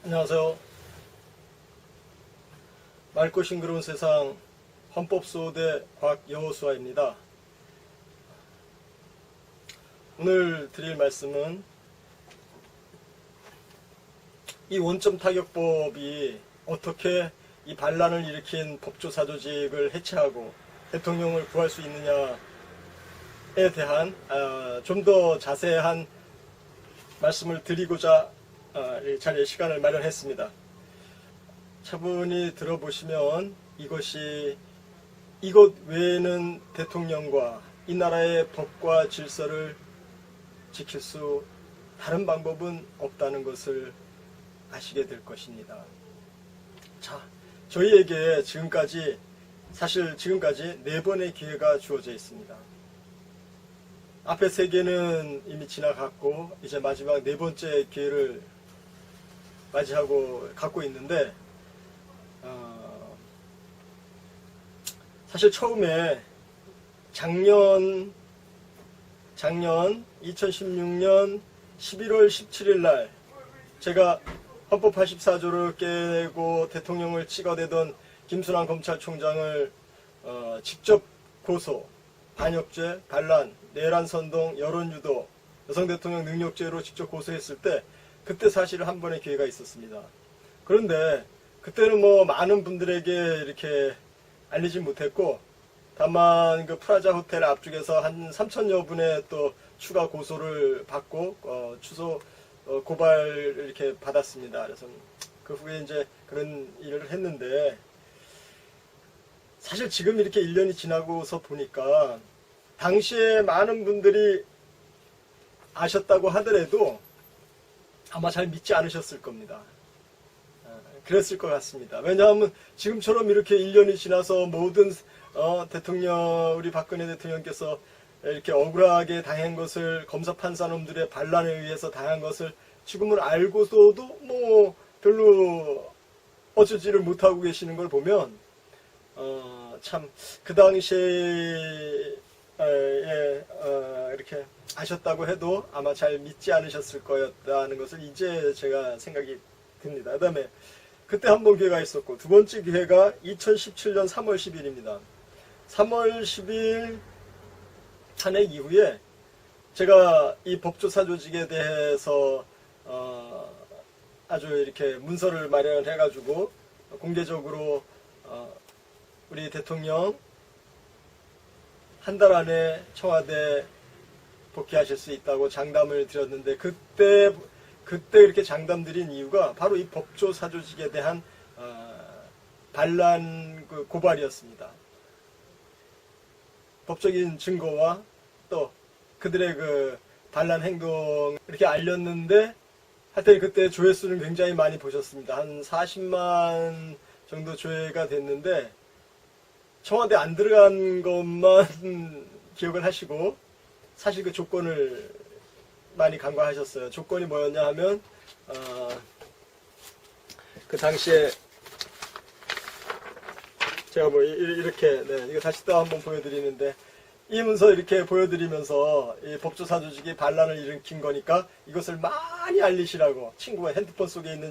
안녕하세요. 맑고 싱그러운 세상 헌법소대 곽여호수아입니다. 오늘 드릴 말씀은 이 원점 타격법이 어떻게 이 반란을 일으킨 법조사조직을 해체하고 대통령을 구할 수 있느냐에 대한 좀 더 자세한 말씀을 드리고자 이 자리에 시간을 마련했습니다. 차분히 들어보시면 이것 외에는 대통령과 이 나라의 법과 질서를 지킬 수 다른 방법은 없다는 것을 아시게 될 것입니다. 자, 저희에게 지금까지 4번의 기회가 주어져 있습니다. 앞에 3개는 이미 지나갔고 이제 마지막 4번째 기회를 맞이하고 갖고 있는데 사실 처음에 작년 2016년 11월 17일 날 제가 헌법 84조를 깨고 대통령을 찍어대던 김순환 검찰총장을 직접 고소, 반역죄, 반란, 내란 선동, 여론유도, 여성 대통령 능력죄로 직접 고소했을 때 그때 사실 한 번의 기회가 있었습니다. 그런데 그때는 뭐 많은 분들에게 이렇게 알리지 못했고 다만 그 프라자 호텔 앞쪽에서 한 3천여 분의 또 추가 고소를 받고 추소 고발을 이렇게 받았습니다. 그래서 그 후에 이제 그런 일을 했는데 사실 지금 이렇게 1년이 지나고서 보니까 당시에 많은 분들이 아셨다고 하더라도 아마 잘 믿지 않으셨을 겁니다. 그랬을 것 같습니다. 왜냐하면 지금처럼 이렇게 1년이 지나서 모든 우리 박근혜 대통령께서 이렇게 억울하게 당한 것을 검사 판사놈들의 반란에 의해서 당한 것을 지금은 알고서도 뭐 별로 어쩌지를 못하고 계시는 걸 보면 참 그 당시에 이렇게 아셨다고 해도 아마 잘 믿지 않으셨을 거였다는 것을 이제 제가 생각이 듭니다. 그 다음에 그때 한 번 기회가 있었고 두 번째 기회가 2017년 3월 10일입니다. 3월 10일 탄핵 이후에 제가 이 법조사 조직에 대해서 아주 이렇게 문서를 마련해 가지고 공개적으로 우리 대통령 한 달 안에 청와대 복귀하실 수 있다고 장담을 드렸는데 그때 이렇게 장담드린 이유가 바로 이 법조사 조직에 대한 반란 고발이었습니다. 법적인 증거와 또 그들의 그 반란 행동 이렇게 알렸는데 하여튼 그때 조회수는 굉장히 많이 보셨습니다. 한 40만 정도 조회가 됐는데 청와대 안 들어간 것만 기억을 하시고 사실 그 조건을 많이 간과하셨어요. 조건이 뭐였냐 하면 그 당시에 제가 뭐 이렇게 이거 다시 또 한번 보여드리는데 이 문서 이렇게 보여드리면서 이 법조사 조직이 반란을 일으킨 거니까 이것을 많이 알리시라고 핸드폰 속에 있는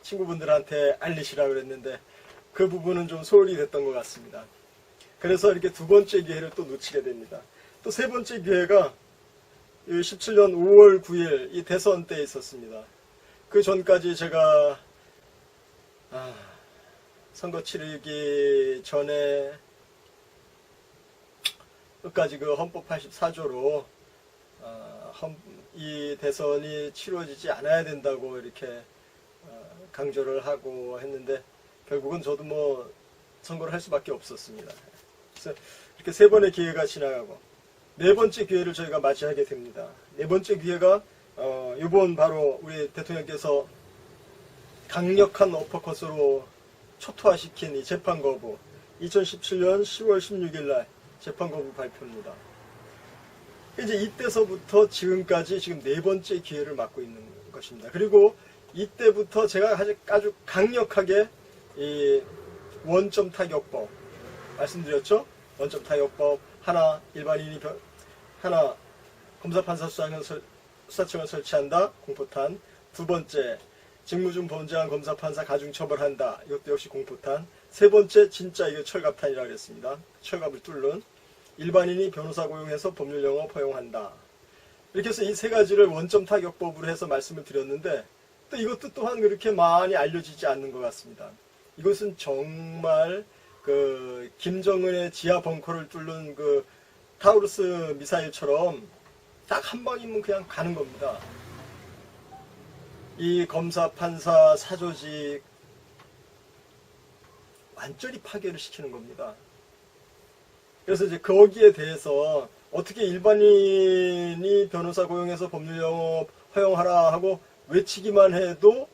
친구분들한테 알리시라고 그랬는데 그 부분은 좀 소홀히 됐던 것 같습니다. 그래서 이렇게 두 번째 기회를 또 놓치게 됩니다. 또 세 번째 기회가 17년 5월 9일 이 대선 때 있었습니다. 그 전까지 제가 선거 치르기 전에 끝까지 그 헌법 84조로 이 대선이 치러지지 않아야 된다고 이렇게 강조를 하고 했는데 결국은 저도 뭐 선거를 할 수밖에 없었습니다. 그래서 이렇게 3번의 기회가 지나가고 4번째 기회를 저희가 맞이하게 됩니다. 4번째 기회가 이번 바로 우리 대통령께서 강력한 어퍼컷으로 초토화시킨 이 재판 거부 2017년 10월 16일 날 재판 거부 발표입니다. 이제 이때서부터 지금까지 지금 4번째 기회를 맞고 있는 것입니다. 그리고 이때부터 제가 아주 강력하게 이 원점 타격법 말씀드렸죠? 원점 타격법 하나 일반인이 하나 검사 판사 수사청을 설치한다 공포탄 두 번째 직무중 범죄한 검사, 판사 가중처벌한다. 이것도 역시 공포탄. 세 번째, 진짜 이게 철갑탄이라고 그랬습니다. 철갑을 뚫는. 일반인이 변호사 고용해서 법률 영업 허용한다. 이렇게 해서 이 세 가지를 원점 타격법으로 해서 말씀을 드렸는데, 또 이것도 또한 그렇게 많이 알려지지 않는 것 같습니다. 이것은 정말 그 김정은의 지하 벙커를 뚫는 그 타우루스 미사일처럼 딱 한 방이면 그냥 가는 겁니다. 이 검사, 판사, 사조직 완전히 파괴를 시키는 겁니다. 그래서 이제 거기에 대해서 어떻게 일반인이 변호사 고용해서 법률 영업 허용하라 하고 외치기만 해도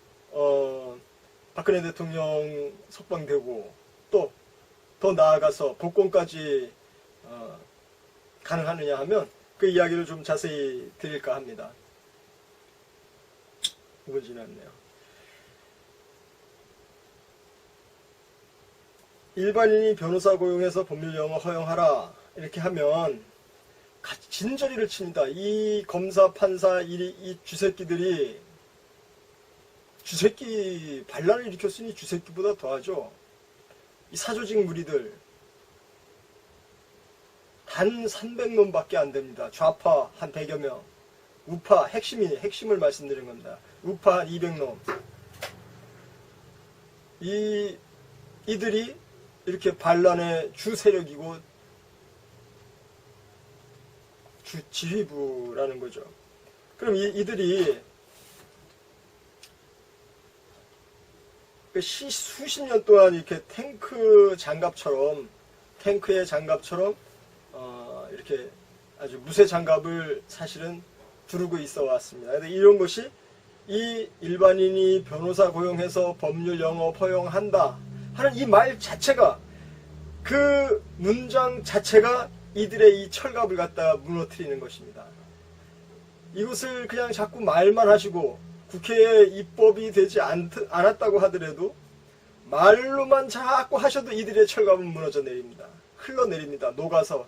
박근혜 대통령 석방되고 또 더 나아가서 복권까지 가능하느냐 하면 그 이야기를 좀 자세히 드릴까 합니다. 이거 지났네요. 일반인이 변호사 고용해서 법률 영업 허용하라 이렇게 하면 진저리를 칩니다. 이 검사, 판사, 이 쥐새끼들이 쥐새끼 반란을 일으켰으니 쥐새끼보다 더하죠. 이 사조직 무리들 단 300놈밖에 안 됩니다. 좌파 한 100여 명, 우파 핵심을 말씀드린 겁니다. 우파 한 200놈. 이들이 이렇게 반란의 주 세력이고 주 지휘부라는 거죠. 그럼 이들이 수십 년 동안 이렇게 탱크의 장갑처럼 이렇게 아주 무쇠 장갑을 사실은 두르고 있어 왔습니다. 근데 이런 것이 이 일반인이 변호사 고용해서 법률 영업 허용한다 하는 이 말 자체가, 그 문장 자체가 이들의 이 철갑을 갖다가 무너뜨리는 것입니다. 이것을 그냥 자꾸 말만 하시고 국회에 입법이 되지 않았다고 하더라도 말로만 자꾸 하셔도 이들의 철갑은 무너져 내립니다. 흘러내립니다. 녹아서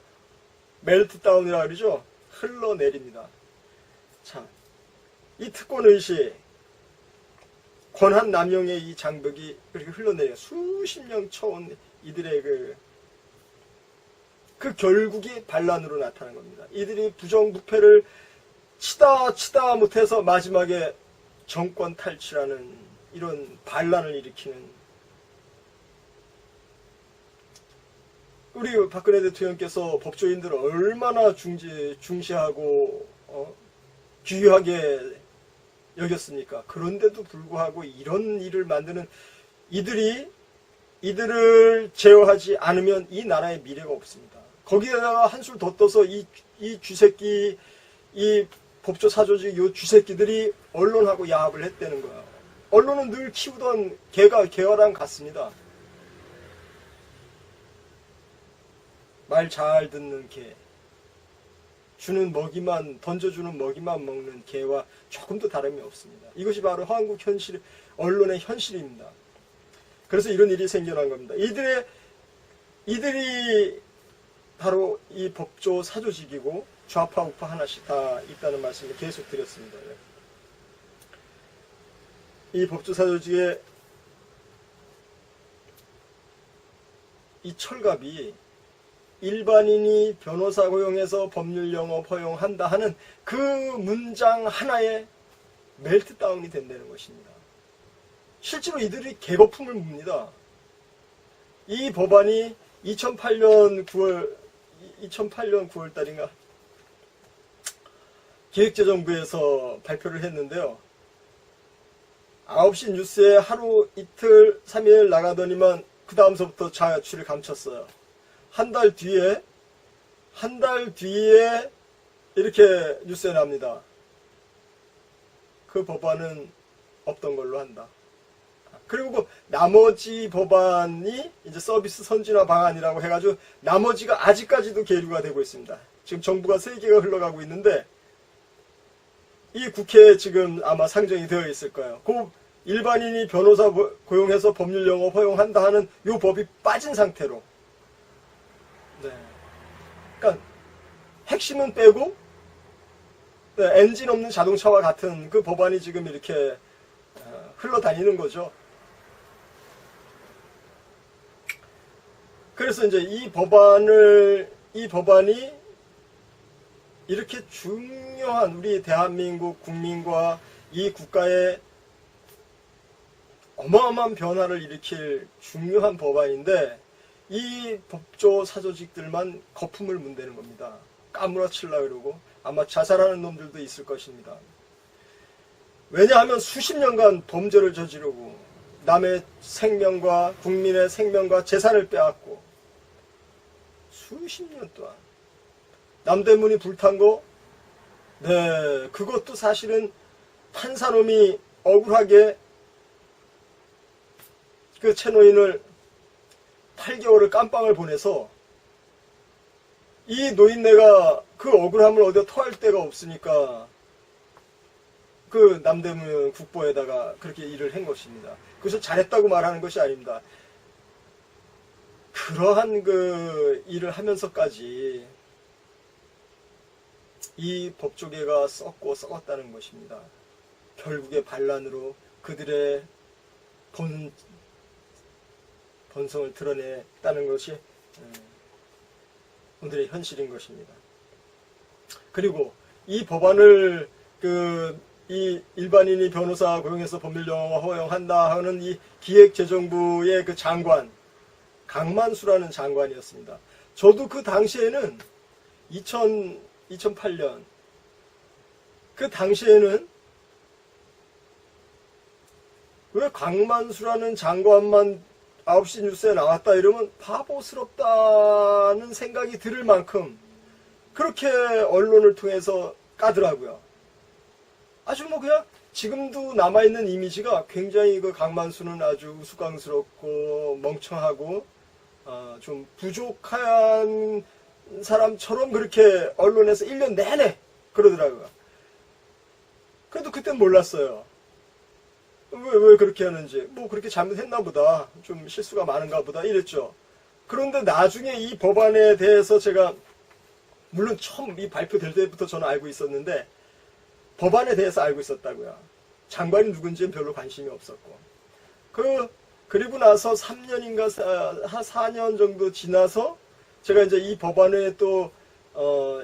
멜트다운이라고 그러죠. 흘러내립니다. 자, 이 특권의식, 권한 남용의 이 장벽이 그렇게 흘러내려 수십 년 쳐온 이들의 그 결국이 반란으로 나타난 겁니다. 이들이 부정부패를 치다 못해서 마지막에 정권 탈취라는 이런 반란을 일으키는, 우리 박근혜 대통령께서 법조인들을 얼마나 중시하고 귀하게 여겼습니까? 그런데도 불구하고 이런 일을 만드는 이들을 제어하지 않으면 이 나라의 미래가 없습니다. 거기에다가 한술 더 떠서 이 쥐새끼, 이 법조 사조직 이 쥐새끼들이 언론하고 야합을 했다는 거야. 언론은 늘 키우던 개화랑 같습니다. 말 잘 듣는 개, 던져주는 먹이만 먹는 개와 조금도 다름이 없습니다. 이것이 바로 한국 언론의 현실입니다. 그래서 이런 일이 생겨난 겁니다. 이들이 바로 이 법조 사조직이고 좌파 우파 하나씩 다 있다는 말씀을 계속 드렸습니다. 이 법조 사조직의 이 철갑이 일반인이 변호사 고용해서 법률 영업 허용한다 하는 그 문장 하나에 멜트다운이 된다는 것입니다. 실제로 이들이 개거품을 뭅니다. 이 법안이 2008년 9월 달인가 기획재정부에서 발표를 했는데요. 9시 뉴스에 하루 이틀 3일 나가더니만 그 다음서부터 자취를 감췄어요. 한 달 뒤에 이렇게 뉴스에 납니다. 그 법안은 없던 걸로 한다. 그리고 나머지 법안이 이제 서비스 선진화 방안이라고 해가지고 나머지가 아직까지도 계류가 되고 있습니다. 지금 정부가 3개가 흘러가고 있는데 이 국회에 지금 아마 상정이 되어 있을 거예요. 그 일반인이 변호사 고용해서 법률 영업 허용한다 하는 이 법이 빠진 상태로. 네. 그러니까 핵심은 빼고 엔진 없는 자동차와 같은 그 법안이 지금 이렇게 흘러다니는 거죠. 그래서 이제 이 법안이 이렇게 중요한 우리 대한민국 국민과 이 국가의 어마어마한 변화를 일으킬 중요한 법안인데 이 법조 사조직들만 거품을 문대는 겁니다. 까무러치려고 그러고 아마 자살하는 놈들도 있을 것입니다. 왜냐하면 수십 년간 범죄를 저지르고 남의 생명과 국민의 생명과 재산을 빼앗고 수십 년 동안 남대문이 불탄 거, 네, 그것도 사실은 판사놈이 억울하게 그 채노인을 8개월을 깜빵을 보내서 이 노인네가 그 억울함을 어디다 토할 데가 없으니까 그 남대문 국보에다가 그렇게 일을 한 것입니다. 그래서 잘했다고 말하는 것이 아닙니다. 그러한 그 일을 하면서까지 이 법조계가 썩고 썩었다는 것입니다. 결국에 반란으로 그들의 본성을 드러냈다는 것이 오늘의 현실인 것입니다. 그리고 이 법안을 이 일반인이 변호사 고용해서 법률영어 허용한다 하는 이 기획재정부의 그 장관 강만수라는 장관이었습니다. 저도 그 당시에는 2008년 그 당시에는 왜 강만수라는 장관만 9시 뉴스에 나왔다 이러면 바보스럽다는 생각이 들을 만큼 그렇게 언론을 통해서 까더라고요. 아주 뭐 그냥 지금도 남아있는 이미지가 굉장히 그 강만수는 아주 우스꽝스럽고 멍청하고 좀 부족한 사람처럼 그렇게 언론에서 1년 내내 그러더라고요. 그래도 그땐 몰랐어요. 왜 그렇게 하는지. 뭐 그렇게 잘못했나 보다. 좀 실수가 많은가 보다 이랬죠. 그런데 나중에 이 법안에 대해서 제가 물론 처음 이 발표될 때부터 저는 알고 있었는데 법안에 대해서 알고 있었다고요. 장관이 누군지는 별로 관심이 없었고. 그리고 나서 3년인가 4년 정도 지나서 제가 이제 이 법안에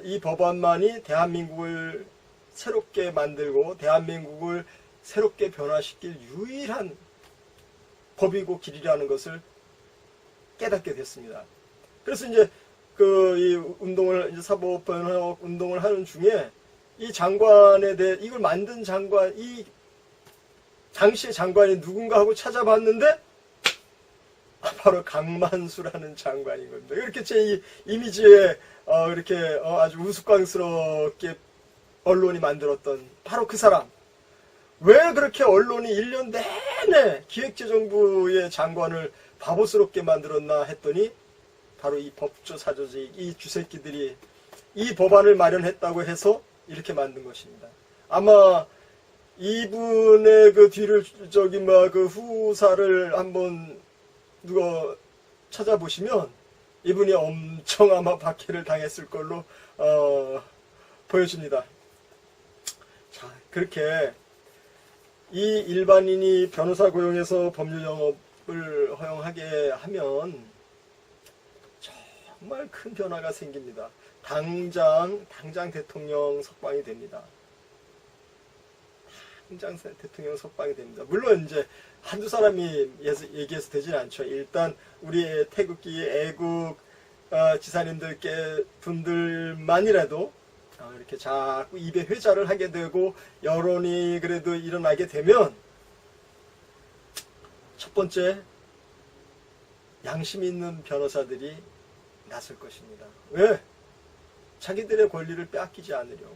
이 법안만이 대한민국을 새롭게 만들고 대한민국을 새롭게 변화시킬 유일한 법이고 길이라는 것을 깨닫게 됐습니다. 그래서 이제 이 운동을 이제 사법변호 운동을 하는 중에 이 장관에 대해 이걸 만든 장관 이 당시의 장관이 누군가 하고 찾아봤는데 바로 강만수라는 장관인 겁니다. 이렇게 제 이미지에 이렇게 아주 우스꽝스럽게 언론이 만들었던 바로 그 사람. 왜 그렇게 언론이 1년 내내 기획재정부의 장관을 바보스럽게 만들었나 했더니 바로 이 법조사조직, 이 쥐새끼들이 이 법안을 마련했다고 해서 이렇게 만든 것입니다. 아마 이분의 그 뒤를 그 후사를 한번 누가 찾아보시면 이분이 엄청 아마 박해를 당했을 걸로 보여집니다. 자, 그렇게 이 일반인이 변호사 고용해서 법률 영업을 허용하게 하면 정말 큰 변화가 생깁니다. 당장 대통령 석방이 됩니다. 당장 대통령 석방이 됩니다. 물론 이제 한두 사람이 얘기해서 되진 않죠. 일단 우리 태극기 애국 지사님들만이라도 이렇게 자꾸 입에 회자를 하게 되고 여론이 그래도 일어나게 되면 첫 번째 양심 있는 변호사들이 나설 것입니다. 왜? 자기들의 권리를 빼앗기지 않으려고.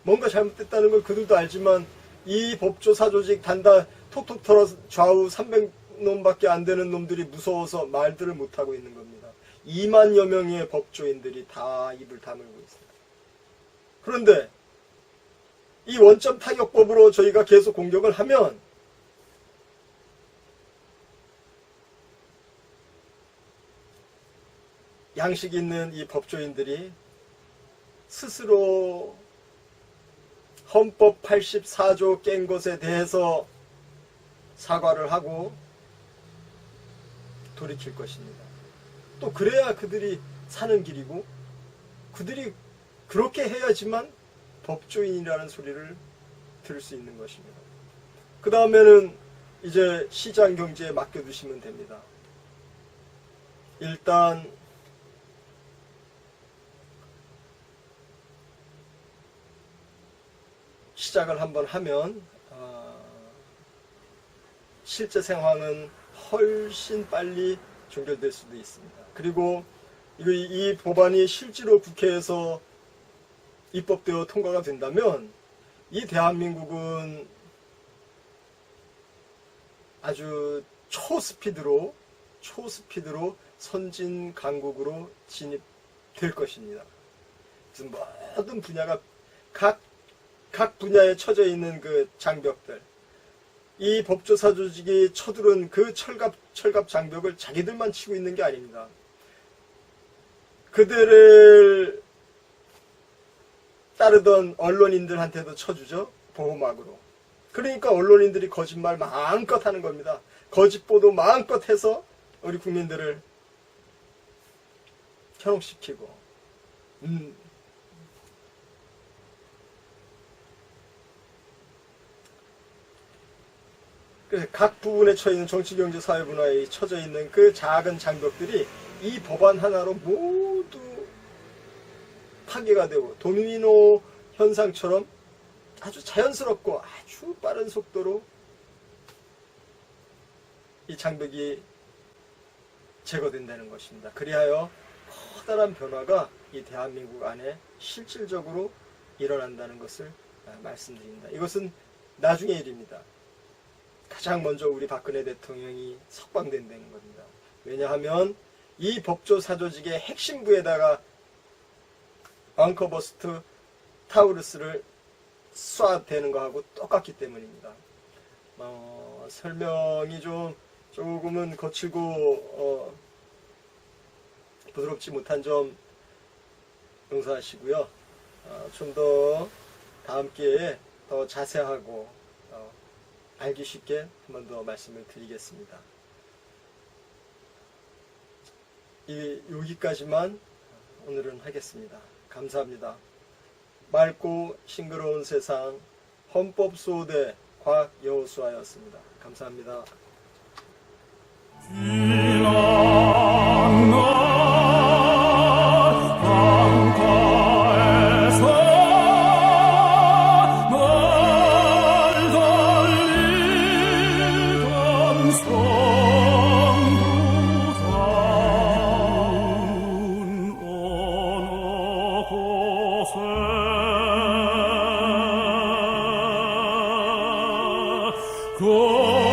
뭔가 잘못됐다는 걸 그들도 알지만 이 법조사조직 단다 톡톡 털어 좌우 300놈밖에 안 되는 놈들이 무서워서 말들을 못하고 있는 겁니다. 2만여 명의 법조인들이 다 입을 다물고 있습니다. 그런데 이 원점 타격법으로 저희가 계속 공격을 하면 양식 있는 이 법조인들이 스스로 헌법 84조 깬 것에 대해서 사과를 하고 돌이킬 것입니다. 또 그래야 그들이 사는 길이고 그들이 그렇게 해야지만 법조인이라는 소리를 들을 수 있는 것입니다. 그 다음에는 이제 시장 경제에 맡겨두시면 됩니다. 일단 시작을 한번 하면 실제 상황은 훨씬 빨리 종결될 수도 있습니다. 그리고 이 법안이 실제로 국회에서 입법되어 통과가 된다면 이 대한민국은 아주 초스피드로 선진 강국으로 진입될 것입니다. 그래서 모든 분야가 각 분야에 처져 있는 그 장벽들, 이 법조사 조직이 쳐들은 그 철갑 장벽을 자기들만 치고 있는 게 아닙니다. 그들을 따르던 언론인들한테도 쳐주죠. 보호막으로. 그러니까 언론인들이 거짓말 마음껏 하는 겁니다. 거짓 보도 마음껏 해서 우리 국민들을 현혹시키고 그래서 각 부분에 처해있는 정치, 경제, 사회 분야에 처져 있는 그 작은 장벽들이 이 법안 하나로 모두 파괴가 되고 도미노 현상처럼 아주 자연스럽고 아주 빠른 속도로 이 장벽이 제거된다는 것입니다. 그리하여 커다란 변화가 이 대한민국 안에 실질적으로 일어난다는 것을 말씀드립니다. 이것은 나중의 일입니다. 가장 먼저 우리 박근혜 대통령이 석방된다는 겁니다. 왜냐하면 이 법조사조직의 핵심부에다가 앙커버스트 타우루스를 쏴대는 거하고 똑같기 때문입니다. 설명이 조금은 거칠고 부드럽지 못한 점 용서하시고요. 좀 더 다음 기회에 더 자세하고 알기 쉽게 한 번 더 말씀을 드리겠습니다. 여기까지만 오늘은 하겠습니다. 감사합니다. 맑고 싱그러운 세상 헌법소대 곽여호수아였습니다. 감사합니다. Go